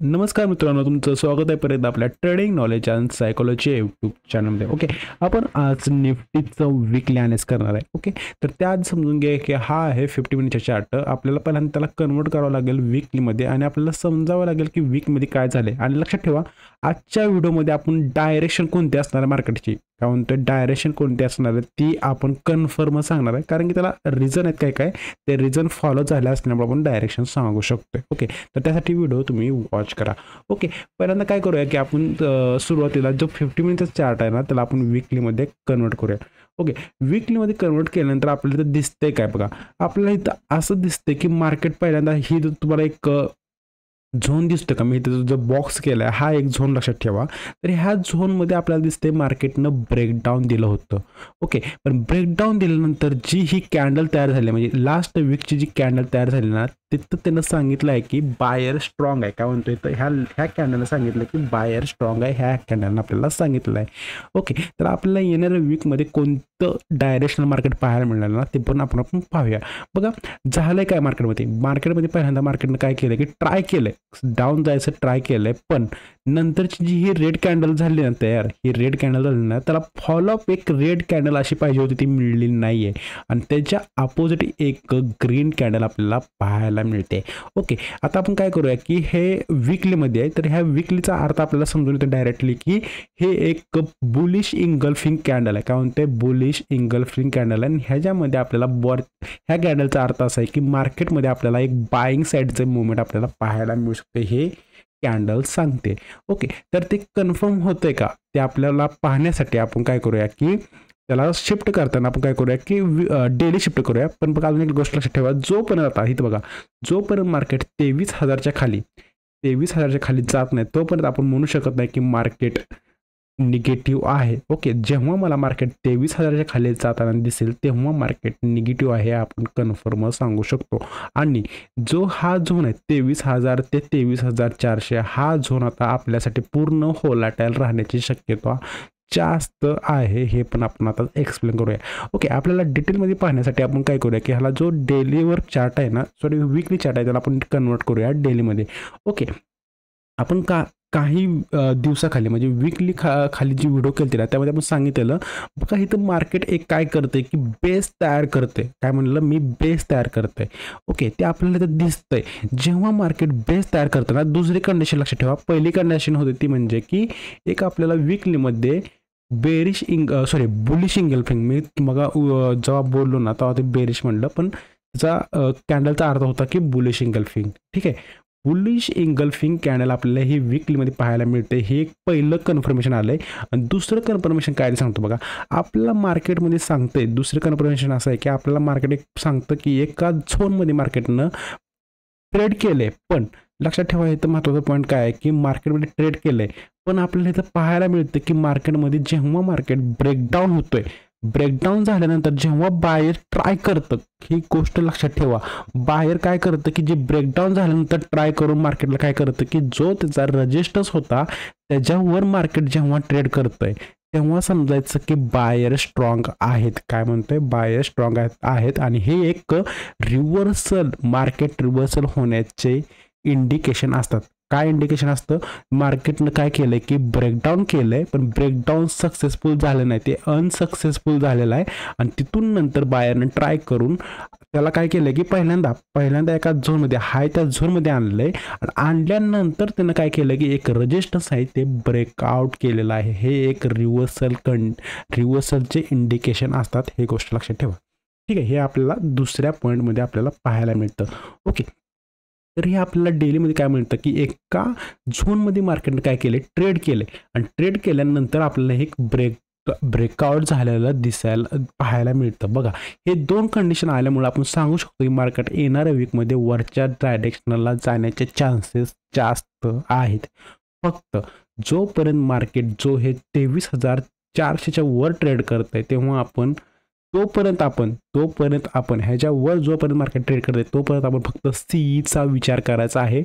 नमस्कार मित्रांनो, तुमचं स्वागत आहे परत आपल्या trading knowledge and psychology YouTube चॅनलमध्ये. ओके, आपण आज निफ्टीचं वीकली अनालिसिस करणार आहे. ओके, तर त्यात समजून घ्या की हा आहे 50 मिनिटचा चार्ट. आपल्याला पहिल्यांदा त्याला कन्वर्ट करावं लागेल वीकलीमध्ये आणि आपल्याला समजावं लागेल की वीकमध्ये काय झाले. आणि लक्षात ठेवा, आजच्या व्हिडिओमध्ये आपण डायरेक्शन कोणती असणार आहे मार्केटची, काय म्हणतो डायरेक्शन कोणती असणार आहे ती आपण कन्फर्म सांगणार आहे, कारण की त्याला रिझन आहेत काय काय, ते रिझन फॉलो झाले असल्यामुळे आपण डायरेक्शन सांगू शकतो. ओके, तर त्यासाठी व्हिडिओ तुम्ही वॉच करा. ओके, पहिल्यांदा काय करूया की आपण सुरुवातीला जो 50 मिनिटचा चार्ट आहे ना त्याला आपण वीकलीमध्ये कन्वर्ट करूया. ओके, वीकलीमध्ये कन्वर्ट केल्यानंतर आपल्याला इथं दिसतंय काय बघा, आपल्याला इथं असं दिसतंय की मार्केट पहिल्यांदा ही तुम्हाला एक झोन दिसतो का, मी इथं जो बॉक्स केला आहे हा एक झोन लक्षात ठेवा. तर ह्या झोनमध्ये आपल्याला दिसते मार्केटनं ब्रेकडाऊन दिलं होतं. ओके, पण ब्रेकडाऊन दिल्यानंतर जी ही कॅन्डल तयार झाली, म्हणजे लास्ट वीकची जी कॅन्डल तयार झाली ना, तिथं त्यानं सांगितलं आहे की बायर स्ट्रॉंग आहे. काय म्हणतोय तर ह्या कॅन्डलनं सांगितलं की बायर स्ट्रॉंग आहे, ह्या कॅन्डलनं आपल्याला सांगितलं आहे. ओके, तर आपल्याला येणाऱ्या वीकमध्ये कोणतं डायरेक्शनल मार्केट पाहायला मिळणार ना ते पण आपण पाहूया. बघा झालंय काय मार्केटमध्ये पहिल्यांदा मार्केटनं काय केलं की ट्राय केलंय, डाऊन जायचं ट्राय केलंय, पण नंतरची जी ही रेड कॅन्डल झाली ना तयार, ही रेड कॅन्डल झाली ना, त्याला फॉलोअप एक रेड कॅन्डल अशी पाहिजे होती, ती मिळली नाही आहे. आणि त्याच्या अपोजिट एक ग्रीन कॅन्डल आपल्याला पाहायला मिळते. ओके, आता आपण काय करूया की हे वीकलीमध्ये आहे, तर ह्या वीकलीचा अर्थ आपल्याला समजून येतो डायरेक्टली की हे एक बुलिश इंगल्फिंग कॅन्डल आहे. काय म्हणते बुलिश इंगल्फिंग कॅन्डल आहे. आणि ह्याच्यामध्ये आपल्याला ह्या कॅन्डलचा अर्थ असा आहे की मार्केटमध्ये आपल्याला एक बाईंग साईडचं मुवमेंट आपल्याला पाहायला मिळू शकते, हे कॅन्डल सांगते. ओके, तर ते कन्फर्म होतंय का ते आपल्याला पाहण्यासाठी आपण काय करूया की त्याला शिफ्ट करताना आपण काय करूया की डेली शिफ्ट करूया. पण बघा अजून एक गोष्ट लक्षात ठेवा, जोपर्यंत आता इथं बघा, जोपर्यंत मार्केट 23,000च्या खाली जात नाही तोपर्यंत आपण म्हणू शकत नाही की मार्केट निगेटिव्ह आहे. ओके, जेव्हा मला मार्केट 23,000च्या खाली जाताना दिसेल तेव्हा मार्केट निगेटिव्ह आहे आपण कन्फर्म सांगू शकतो. आणि जो हा झोन आहे 23,000 ते 23,400 हा झोन आता आपल्यासाठी पूर्ण होलाटाईल राहण्याची शक्यता जास्त आहे, हे पण आपण आता एक्सप्लेन करूया. ओके, आपल्याला डिटेलमध्ये पाहण्यासाठी आपण काय करूया की ह्याला जो डेलीवर चार्ट आहे ना, वीकली चार्ट आहे त्याला आपण कन्वर्ट करूया डेलीमध्ये. ओके, आपण काही दिवसाखाली म्हणजे वीकली खाली जी व्हिडिओ केली ना त्यामध्ये आपण सांगितलेलं बघा, इथं मार्केट एक काय करते की बेस तयार करते. काय म्हणलं मी, बेस तयार करते. ओके, ते आपल्याला इथं दिसतंय. जेव्हा मार्केट बेस तयार करतं ना, दुसरी कंडिशन लक्षात ठेवा, पहिली कंडिशन होती ती म्हणजे की एक आपल्याला वीकलीमध्ये बुलिश इंगल्फिंग, मी मग जेव्हा बोललो ना तेव्हा ते बेरिश म्हणलं, पण त्याचा कॅन्डलचा अर्थ होता की बुलिश इंगल्फिंग. ठीक आहे, बुलिश इंगल्फिंग कॅन्डल आपल्याला ही वीकलीमध्ये पाहायला मिळते. हे एक पहिलं कन्फर्मेशन आलंय. आणि दुसरं कन्फर्मेशन काय सांगतो बघा, आपल्याला मार्केटमध्ये सांगतंय, दुसरं कन्फर्मेशन असं आहे की आपल्याला मार्केट एक सांगतं की एका झोनमध्ये मार्केटनं ट्रेड केलंय. पण लक्षात ठेवा, इथं महत्त्वाचा पॉईंट काय आहे की मार्केटमध्ये ट्रेड केलंय, पण आपल्याला इथं पाहायला मिळतं की मार्केटमध्ये जेव्हा मार्केट ब्रेकडाऊन होतोय, ब्रेकडाऊन झाल्यानंतर जेव्हा बायर ट्राय करतं, ही गोष्ट लक्षात ठेवा, बायर काय करतं की जे ब्रेकडाऊन झाल्यानंतर ट्राय करून मार्केटला काय करतं की जो त्याचा रजिस्टन्स होता त्याच्यावर मार्केट जेव्हा ट्रेड करतंय तेव्हा समजायचं की बायर स्ट्रॉंग आहेत. काय म्हणतोय, बायर स्ट्रॉंग आहेत. आणि हे एक मार्केट रिव्हर्सल होण्याचे इंडिकेशन असतात. काय इंडिकेशन असतं, मार्केटनं काय केलंय की ब्रेकडाऊन केलंय, पण ब्रेकडाऊन सक्सेसफुल झालं नाही, ते अनसक्सेसफुल झालेलं आहे. आणि तिथून नंतर बायरनं ट्राय करून त्याला काय केलंय की पहिल्यांदा एका झोनमध्ये हाय त्या झोनमध्ये आणलंय. आणि आणल्यानंतर त्यानं काय केलं की एक रजिस्टन्स आहे ते ब्रेकआउट केलेलं आहे. हे एक रिव्हर्सलचे इंडिकेशन असतात, हे गोष्ट लक्षात ठेवा. ठीक आहे, हे आपल्याला दुसऱ्या पॉईंटमध्ये आपल्याला पाहायला मिळतं. ओके, तर हे आपल्याला डेलीमध्ये काय मिळतं की एका झोनमध्ये मार्केटने काय केले, ट्रेड केले. आणि ट्रेड केल्यानंतर आपल्याला एक ब्रेकआउट झालेलं पाहायला मिळतं. बघा, हे दोन कंडिशन आल्यामुळे आपण सांगू शकतो की मार्केट येणाऱ्या वीकमध्ये वरच्या डायरेक्शनला जाण्याचे चान्सेस जास्त आहेत. फक्त जोपर्यंत मार्केट जो हे 23,400च्या वर ट्रेड करत आहे तेव्हा तोपर्यंत आपण ह्याच्यावर जोपर्यंत मार्केट ट्रेड करते तोपर्यंत आपण फक्त सीईचा विचार करायचा आहे,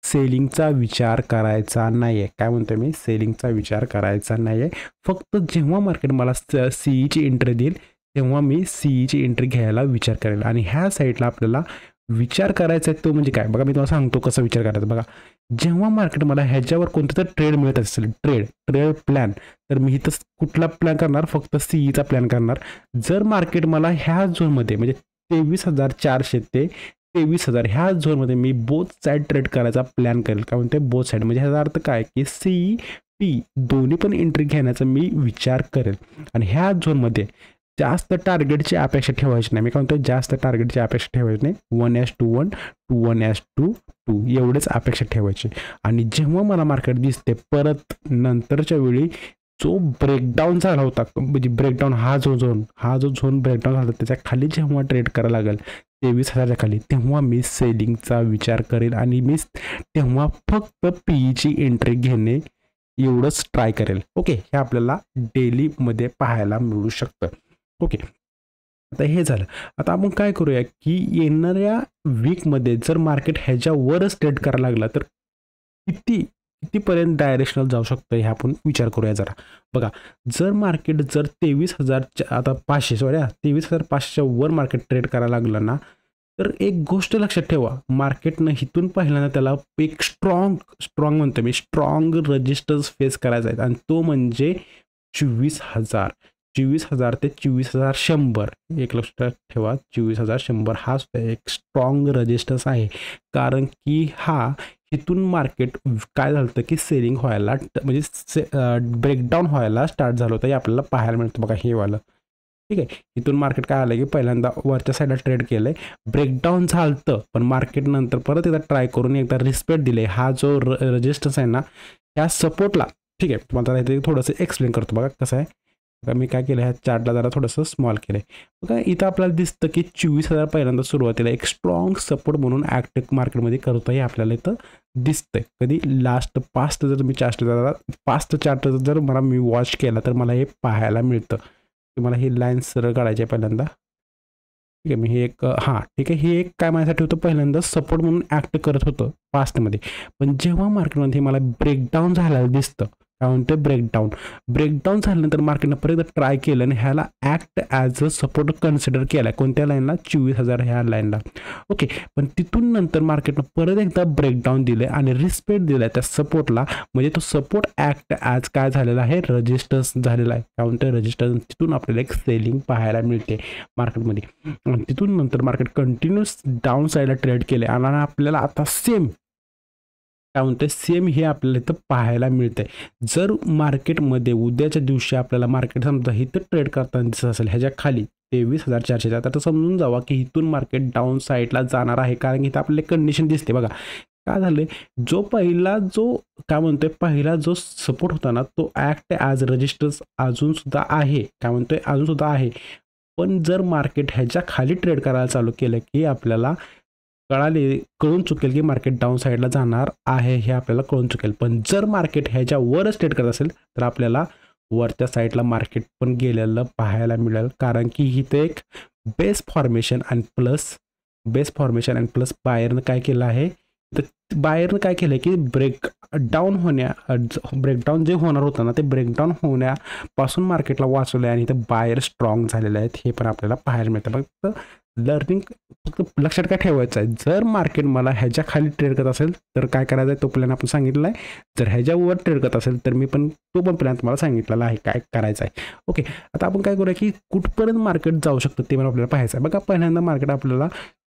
सेलिंगचा विचार करायचा नाही आहे. काय म्हणतो मी, सेलिंगचा विचार करायचा नाही आहे. फक्त जेव्हा मार्केट मला सीईची एंट्री देईल तेव्हा मी सीईची एंट्री घ्यायला विचार करेल. आणि ह्या साईडला आपल्याला विचार करायचा आहे तो म्हणजे काय बघा, मी तुम्हाला सांगतो कसा विचार करायचा. बघा, जेव्हा मार्केट मला ह्याच्यावर कोणतं तर ट्रेड मिळत असेल, ट्रेड प्लॅन, तर मी इथं कुठला प्लॅन करणार, फक्त सीईचा प्लॅन करणार. जर मार्केट मला ह्या झोनमध्ये म्हणजे 23,400 ते 23,000 ह्या झोनमध्ये मी बोथ साईड ट्रेड करायचा प्लॅन करेल. काय म्हणते बोथ साईड, म्हणजे ह्याचा अर्थ काय की सीई पी दोन्ही पण एंट्री घेण्याचा मी विचार करेल. आणि ह्या झोनमध्ये जास्त टार्गेटची अपेक्षा ठेवायची नाही. मी काय म्हणतो जास्त टार्गेटची अपेक्षा ठेवायची नाही. 1:1 to 1:2 एवढेच अपेक्षा ठेवायची. आणि जेव्हा मला मार्केट दिसते परत नंतरच्या वेळी जो ब्रेकडाऊन झाला होता, म्हणजे ब्रेकडाऊन हा जो झोन ब्रेकडाऊन झाला त्याच्या खाली जेव्हा ट्रेड करायला लागेल 23,000च्या खाली, तेव्हा मी सेलिंगचा विचार करेल आणि मी तेव्हा फक्त पीईची एंट्री घेणे एवढंच ट्राय करेल. ओके, हे आपल्याला डेलीमध्ये पाहायला मिळू शकतं. ओके, आता हे झालं. आता आपण काय करूया की येणाऱ्या वीकमध्ये जर मार्केट ह्याच्यावरच ट्रेड करायला लागला तर कितीपर्यंत डायरेक्शनल जाऊ शकतं हे आपण विचार करूया जरा. बघा, जर मार्केट जर 23,500च्या वर मार्केट ट्रेड करायला लागलं ना, तर एक गोष्ट लक्षात ठेवा, मार्केटनं इथून पहिल्यांदा त्याला एक स्ट्रॉंग म्हणतो मी, स्ट्रॉंग रेजिस्टन्स फेस करायचा आहे आणि तो म्हणजे 24,000 ते 24,100. एक लक्षात ठेवा, 24,100 हा सुद्धा एक स्ट्रॉंग रेजिस्टन्स आहे. कारण की इथून मार्केट काय झालं होतं की सेलिंग व्हायला म्हणजे ब्रेकडाऊन व्हायला स्टार्ट झालं होतं. हे आपल्याला पाहायला मिळतं. बघा हे वालं, ठीक आहे. इथून मार्केट काय आलं की पहिल्यांदा वरच्या साईडला ट्रेड केलंय, ब्रेकडाऊन झालं, पण मार्केट नंतर परत एकदा ट्राय करून एकदा रिस्पेक्ट दिले. हा जो रेजिस्टन्स आहे ना, ह्या सपोर्टला, ठीक आहे, तुम्हाला इथे थोडंसं एक्सप्लेन करतो. बघा कसं आहे, मी काय केलं, ह्या चार्टला जरा थोडंसं स्मॉल केलं आहे. बघा इथं आपल्याला दिसतं की 24,000 पहिल्यांदा सुरुवातीला एक स्ट्रॉंग सपोर्ट म्हणून ॲक्ट मार्केटमध्ये करतो. हे आपल्याला इथं दिसतंय. कधी पास्ट जर मी पास्ट चार्ट जर मी वॉच केला तर मला हे पाहायला मिळतं. मला ही लाईन सरळ काढायची आहे पहिल्यांदा. ठीक आहे, मी हे एक ठीक आहे, हे एक काय माझ्यासाठी होतं, पहिल्यांदा सपोर्ट म्हणून ॲक्ट करत होतं पास्टमध्ये. पण जेव्हा मार्केटमध्ये मला ब्रेकडाऊन झालेलं दिसतं, काय म्हणतं ब्रेकडाऊन झाल्यानंतर मार्केटनं परत ट्राय केलं आणि ह्याला act as a support consider केला. कोणत्या लाईनला? 24,000 ह्या लाईनला. ओके, पण तिथून नंतर मार्केटनं परत एकदा ब्रेकडाऊन दिले आणि रिस्पेक्ट दिला त्या सपोर्टला. म्हणजे तो सपोर्ट ॲक्ट ॲज काय झालेला आहे, रेजिस्टन्स झालेला आहे. काय म्हणतं रेजिस्टन्स. तिथून आपल्याला एक सेलिंग पाहायला मिळते मार्केटमध्ये. आणि तिथून नंतर मार्केट कंटिन्युअस डाऊन साईडला ट्रेड केले आणि आपल्याला आता सेम हे आपल्याला इथं पाहायला मिळतंय. जर मार्केटमध्ये उद्याच्या दिवशी आपल्याला मार्केट समजा इथं ट्रेड करताना दिसत असेल ह्याच्या खाली 23,400च्या, तर समजून जावा की इथून मार्केट डाऊन साईडला जाणार आहे. कारण इथं आपल्याला कंडिशन दिसते. बघा काय झालंय, पहिला जो सपोर्ट होता ना, तो ॲक्ट ॲज रेजिस्टन्स अजून सुद्धा आहे. अजून सुद्धा आहे. पण जर मार्केट ह्याच्या खाली ट्रेड करायला चालू केलं की आपल्याला कळून चुकेल की मार्केट डाऊन साईडला जाणार आहे. हे आपल्याला कळून चुकेल. पण जर मार्केट ह्याच्यावरच ट्रेड करत असेल तर आपल्याला वरच्या साईडला मार्केट पण गेलेलं पाहायला मिळेल. कारण की इथे एक बेस फॉर्मेशन आणि प्लस बायरनं काय केलं आहे, तर बायरनं काय केलं की ब्रेकडाऊन जे होणार होतं ना, ते ब्रेकडाऊन होण्यापासून मार्केटला वाचवलं आहे आणि इथं बायर स्ट्रॉंग झालेले आहेत. हे पण आपल्याला पाहायला मिळतं. फक्त लक्षात काय ठेवायचं आहे, जर मार्केट मला ह्याच्या खाली ट्रेड करत असेल तर काय करायचं आहे, तो प्लॅन आपण सांगितलेला आहे. जर ह्याच्यावर ट्रेड करत असेल तर तो पण प्लॅन तुम्हाला सांगितलेला आहे काय करायचं आहे. ओके, आता आपण काय करूया की कुठपर्यंत मार्केट जाऊ शकतं ते पण आपल्याला पाहायचं आहे. बघा पहिल्यांदा मार्केट आपल्याला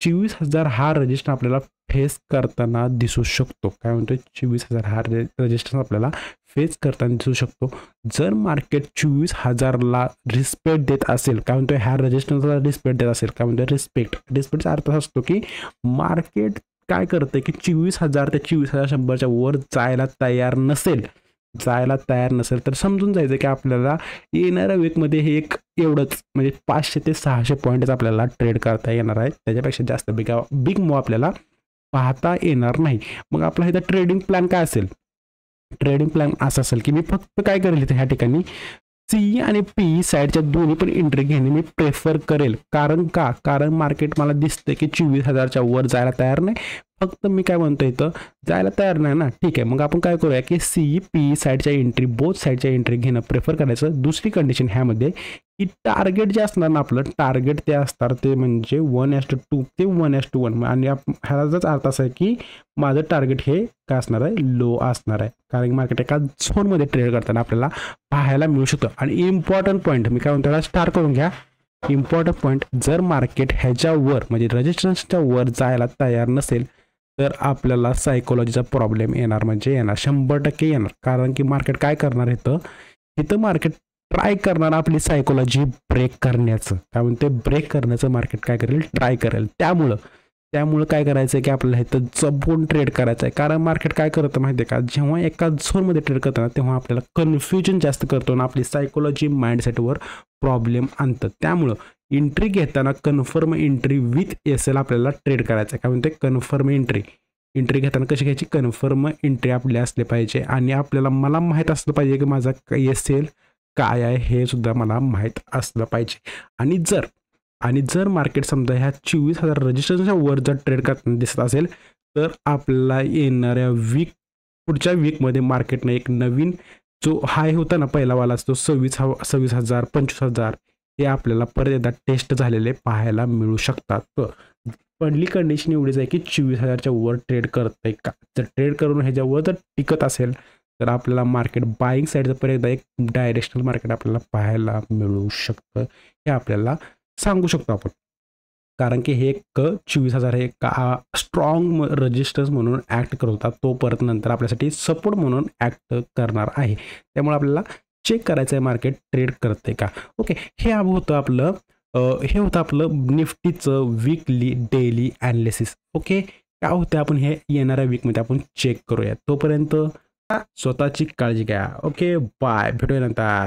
24,000 हा रजिस्टर आपल्याला फेस करताना दिसू शकतो. काय म्हणतो 24,000 हा रजिस्टर आपल्याला फेस करताना दिसू शकतो. जर मार्केट 24,000ला रिस्पेक्ट देत असेल, काय म्हणतोय ह्या रजिस्टन्सला रिस्पेक्ट देत असेल, काय म्हणतोय रिस्पेक्टचा अर्थ असतो की मार्केट काय करतं की 24,000 ते 24,100च्या वर जायला तयार नसेल तर समजून जायचं की आपल्याला येणाऱ्या वीकमध्ये हे एवढंच म्हणजे 500 ते 600 पॉईंटच आपल्याला ट्रेड करता येणार आहे. त्याच्यापेक्षा जास्त बिग मूव्ह आपल्याला पाहता येणार नाही. मग आपला इथं ट्रेडिंग प्लॅन काय असेल? ट्रेडिंग प्लॅन असा असेल की मी फक्त काय करेल इथे ह्या ठिकाणी सी आणि पी साईडच्या दोन्ही पण एंट्री घेणे मी प्रेफर करेल. कारण मार्केट मला दिसतं की 24,000च्या वर जायला तयार नाही. फक्त मी काय म्हणतो इथं जायला तयार नाही ना, ठीक आहे. मग आपण काय करूया की सी पी साईडच्या एंट्री बोथ साईडच्या एंट्री घेणं प्रेफर करायचं. दुसरी कंडिशन ह्यामध्ये की टार्गेट जे असणार ना आपलं टार्गेट ते असणार ते म्हणजे 1:2 ते 1:1 आणि ह्याचाच अर्थ असा आहे की माझं टार्गेट हे काय असणार आहे लो असणार आहे. कारण की मार्केट एका झोनमध्ये ट्रेड करताना आपल्याला पाहायला मिळू शकतं. आणि इम्पॉर्टंट पॉईंट मी काय म्हणतो त्याला स्टार करून घ्या. इम्पॉर्टंट पॉईंट जर मार्केट ह्याच्यावर म्हणजे रेजिस्टन्सच्या वर जायला तयार नसेल तर आपल्याला सायकोलॉजीचा प्रॉब्लेम येणार म्हणजे येणार 100% येणार. कारण की मार्केट काय करणार इथं मार्केट ट्राय करणार आपली सायकोलॉजी ब्रेक करण्याचं. काय म्हणते ब्रेक करण्याचं मार्केट काय करेल ट्राय करेल. त्यामुळं काय करायचं आहे की आपल्याला इथं जपून ट्रेड करायचं आहे. कारण मार्केट काय करतं माहिती आहे का जेव्हा एका झोनमध्ये ट्रेड करताना तेव्हा आपल्याला कन्फ्युजन जास्त करतो आणि आपली सायकोलॉजी माइंडसेटवर प्रॉब्लेम आणतं. त्यामुळं एंट्री घेताना कन्फर्म एंट्री विथ एस-एल आपल्याला ट्रेड करायचं आहे. काय म्हणते कन्फर्म एंट्री घेताना कशी घ्यायची कन्फर्म एंट्री आपली असली पाहिजे. आणि आपल्याला मला माहीत असलं पाहिजे की माझा एस-एल काय आहे हे सुद्धा मला माहीत असलं पाहिजे. आणि जर मार्केट समजा ह्या 24,000 रजिस्ट्रेशनच्या वर जर ट्रेड करताना दिसत असेल तर आपल्याला येणाऱ्या पुढच्या वीकमध्ये मार्केटनं एक नवीन जो हाय होता ना पहिलावाला तो 26,000 25,000 हे आपल्याला परत एकदा टेस्ट झालेले पाहायला मिळू शकतात. पहिली कंडिशन एवढीच आहे की 24,000च्या वर ट्रेड करतंय का. जर ट्रेड करून ह्याच्यावर जर टिकत असेल तर आपल्याला मार्केट बाईंग साईडचं परत एकदा एक डायरेक्शनल मार्केट आपल्याला पाहायला मिळू शकतं. हे आपल्याला सांगू शकतो आपण. कारण की हे एक 24,000 हे का स्ट्रॉंग रजिस्टन्स म्हणून ॲक्ट करत होता तो परत नंतर आपल्यासाठी सपोर्ट म्हणून ॲक्ट करणार आहे. त्यामुळे आपल्याला चेक करायचं आहे मार्केट ट्रेड करते का. ओके हे होतं आपलं निफ्टीचं वीकली डेली ॲनालिसिस. ओके काय होतं आपण हे येणाऱ्या वीकमध्ये आपण चेक करूया. तोपर्यंत स्वतःची काळजी घ्या. ओके बाय भेटूया नंतर.